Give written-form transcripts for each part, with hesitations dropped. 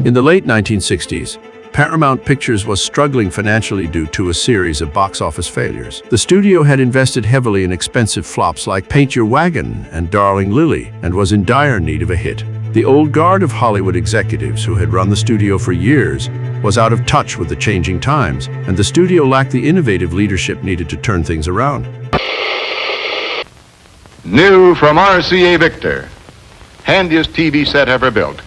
In the late 1960s, Paramount Pictures was struggling financially due to a series of box office failures. The studio had invested heavily in expensive flops like Paint Your Wagon and Darling Lily, and was in dire need of a hit. The old guard of Hollywood executives who had run the studio for years was out of touch with the changing times, and the studio lacked the innovative leadership needed to turn things around. New from RCA Victor, handiest TV set ever built.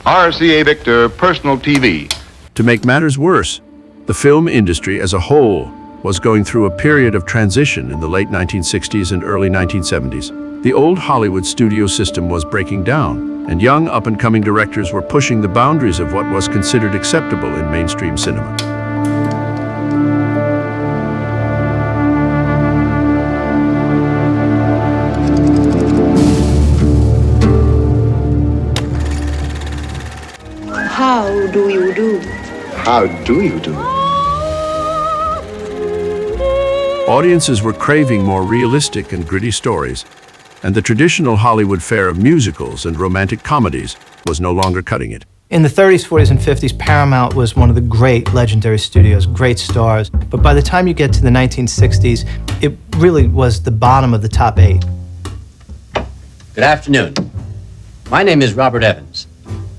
RCA Victor Personal TV. To make matters worse, the film industry as a whole was going through a period of transition in the late 1960s and early 1970s. The old Hollywood studio system was breaking down, and young up-and-coming directors were pushing the boundaries of what was considered acceptable in mainstream cinema. How do you do? How do you do? Audiences were craving more realistic and gritty stories, and the traditional Hollywood fare of musicals and romantic comedies was no longer cutting it. In the 30s, 40s, and 50s, Paramount was one of the great legendary studios, great stars. But by the time you get to the 1960s, it really was the bottom of the top 8. Good afternoon. My name is Robert Evans,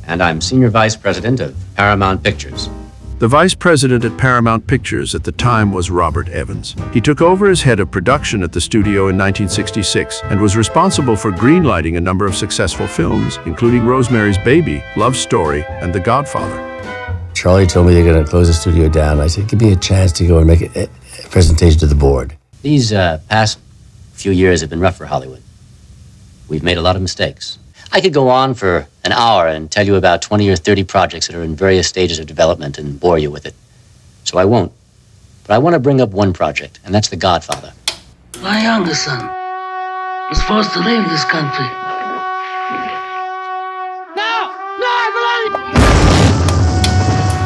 and I'm Senior Vice President of Paramount Pictures. The vice president at Paramount Pictures at the time was Robert Evans. He took over as head of production at the studio in 1966 and was responsible for greenlighting a number of successful films, including Rosemary's Baby, Love Story, and The Godfather. Charlie told me they're going to close the studio down. I said, give me a chance to go and make a presentation to the board. These past few years have been rough for Hollywood. We've made a lot of mistakes. I could go on for an hour and tell you about 20 or 30 projects that are in various stages of development and bore you with it. So I won't. But I want to bring up one project, and that's The Godfather. My youngest son is forced to leave this country.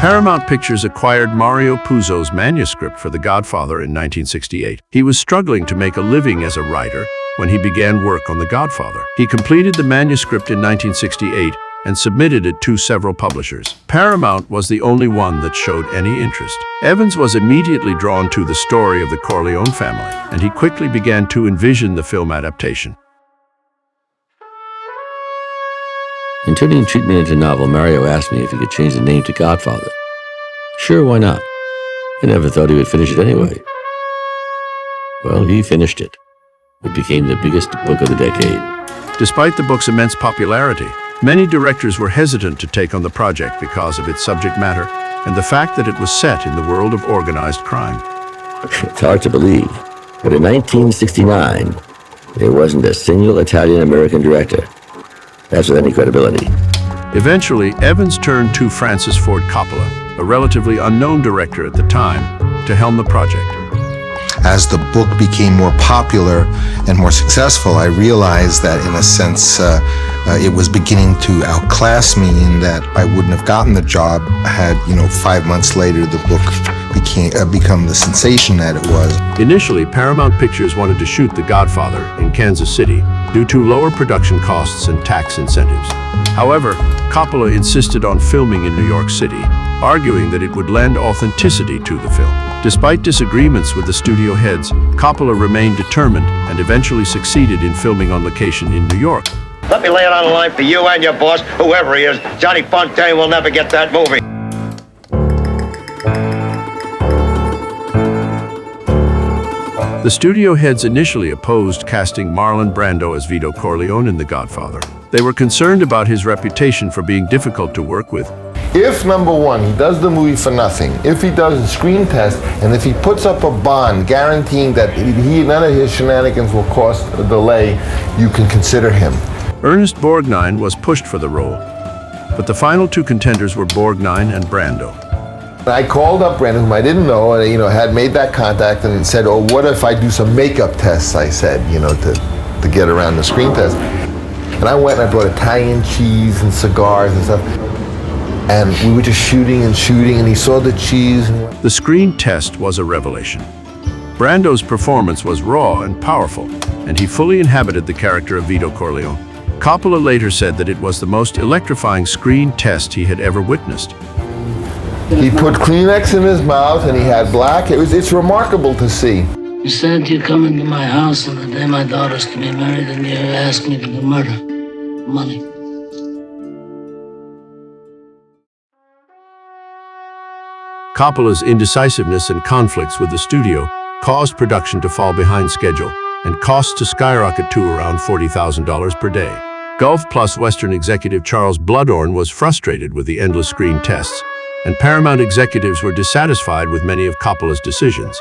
Paramount Pictures acquired Mario Puzo's manuscript for The Godfather in 1968. He was struggling to make a living as a writer when he began work on The Godfather. He completed the manuscript in 1968 and submitted it to several publishers. Paramount was the only one that showed any interest. Evans was immediately drawn to the story of the Corleone family, and he quickly began to envision the film adaptation. In turning treatment into a novel, Mario asked me if he could change the name to Godfather. Sure, why not? I never thought he would finish it anyway. Well, he finished it. It became the biggest book of the decade. Despite the book's immense popularity, many directors were hesitant to take on the project because of its subject matter and the fact that it was set in the world of organized crime. It's hard to believe, but in 1969, there wasn't a single Italian-American director. That's with any credibility. Eventually, Evans turned to Francis Ford Coppola, a relatively unknown director at the time, to helm the project. As the book became more popular and more successful, I realized that in a sense it was beginning to outclass me, in that I wouldn't have gotten the job had, 5 months later the book become the sensation that it was. Initially, Paramount Pictures wanted to shoot The Godfather in Kansas City due to lower production costs and tax incentives. However, Coppola insisted on filming in New York City, arguing that it would lend authenticity to the film. Despite disagreements with the studio heads, Coppola remained determined and eventually succeeded in filming on location in New York. Let me lay it on the line for you and your boss, whoever he is. Johnny Fontaine will never get that movie. The studio heads initially opposed casting Marlon Brando as Vito Corleone in The Godfather. They were concerned about his reputation for being difficult to work with. If, number one, he does the movie for nothing, if he does a screen test, and if he puts up a bond guaranteeing that none of his shenanigans will cause a delay, you can consider him. Ernest Borgnine was pushed for the role, but the final two contenders were Borgnine and Brando. I called up Brando, whom I didn't know, and had made that contact, and said, "Oh, what if I do some makeup tests?" I said, to get around the screen test. And I went and I brought Italian cheese and cigars and stuff. And we were just shooting, and he saw the cheese. The screen test was a revelation. Brando's performance was raw and powerful, and he fully inhabited the character of Vito Corleone. Coppola later said that it was the most electrifying screen test he had ever witnessed. He put Kleenex in his mouth and he had black. It's remarkable to see. You said you'd come into my house on the day my daughter's to be married and you asked me to do murder. Money. Coppola's indecisiveness and conflicts with the studio caused production to fall behind schedule and costs to skyrocket to around $40,000 per day. Gulf Plus Western executive Charles Bloodhorn was frustrated with the endless screen tests, and Paramount executives were dissatisfied with many of Coppola's decisions,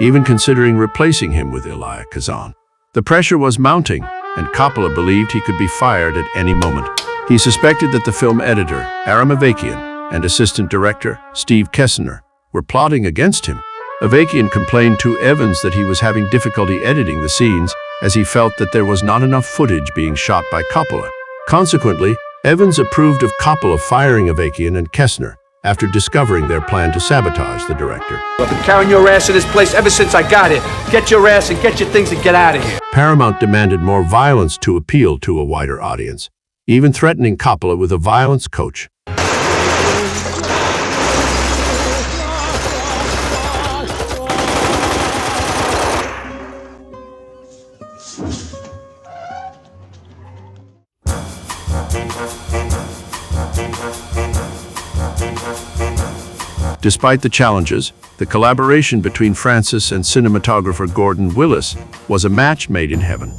even considering replacing him with Elia Kazan. The pressure was mounting, and Coppola believed he could be fired at any moment. He suspected that the film editor, Aram Avakian, and assistant director, Steve Kessner, were plotting against him. Avakian complained to Evans that he was having difficulty editing the scenes, as he felt that there was not enough footage being shot by Coppola. Consequently, Evans approved of Coppola firing Avakian and Kessner after discovering their plan to sabotage the director. I've been carrying your ass in this place ever since I got here. Get your ass and get your things and get out of here. Paramount demanded more violence to appeal to a wider audience, even threatening Coppola with a violence coach. Despite the challenges, the collaboration between Francis and cinematographer Gordon Willis was a match made in heaven.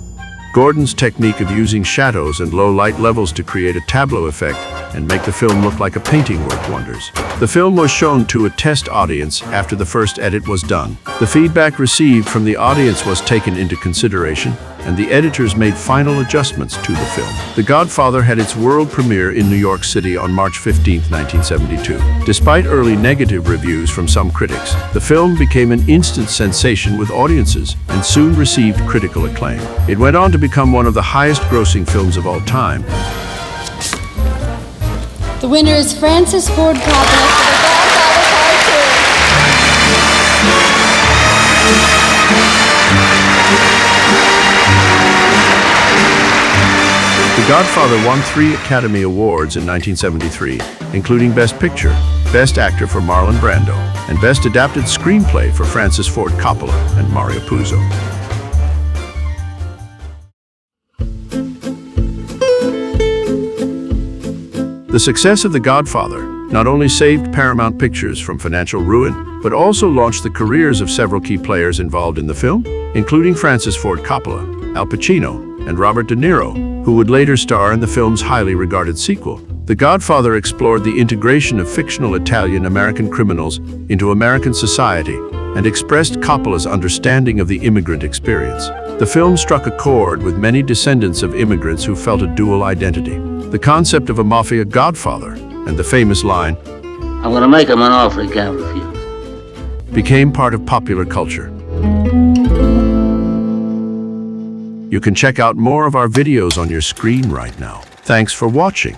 Gordon's technique of using shadows and low light levels to create a tableau effect and make the film look like a painting worked wonders. The film was shown to a test audience after the first edit was done. The feedback received from the audience was taken into consideration, and the editors made final adjustments to the film. The Godfather had its world premiere in New York City on March 15, 1972. Despite early negative reviews from some critics, the film became an instant sensation with audiences and soon received critical acclaim. It went on to become one of the highest-grossing films of all time. The winner is Francis Ford Coppola for The Godfather The Godfather won 3 Academy Awards in 1973, including Best Picture, Best Actor for Marlon Brando, and Best Adapted Screenplay for Francis Ford Coppola and Mario Puzo. The success of The Godfather not only saved Paramount Pictures from financial ruin, but also launched the careers of several key players involved in the film, including Francis Ford Coppola, Al Pacino, and Robert De Niro, who would later star in the film's highly regarded sequel. The Godfather explored the integration of fictional Italian-American criminals into American society and expressed Coppola's understanding of the immigrant experience. The film struck a chord with many descendants of immigrants who felt a dual identity. The concept of a mafia godfather and the famous line, "I'm gonna make him an offer he can't refuse," became part of popular culture. You can check out more of our videos on your screen right now. Thanks for watching.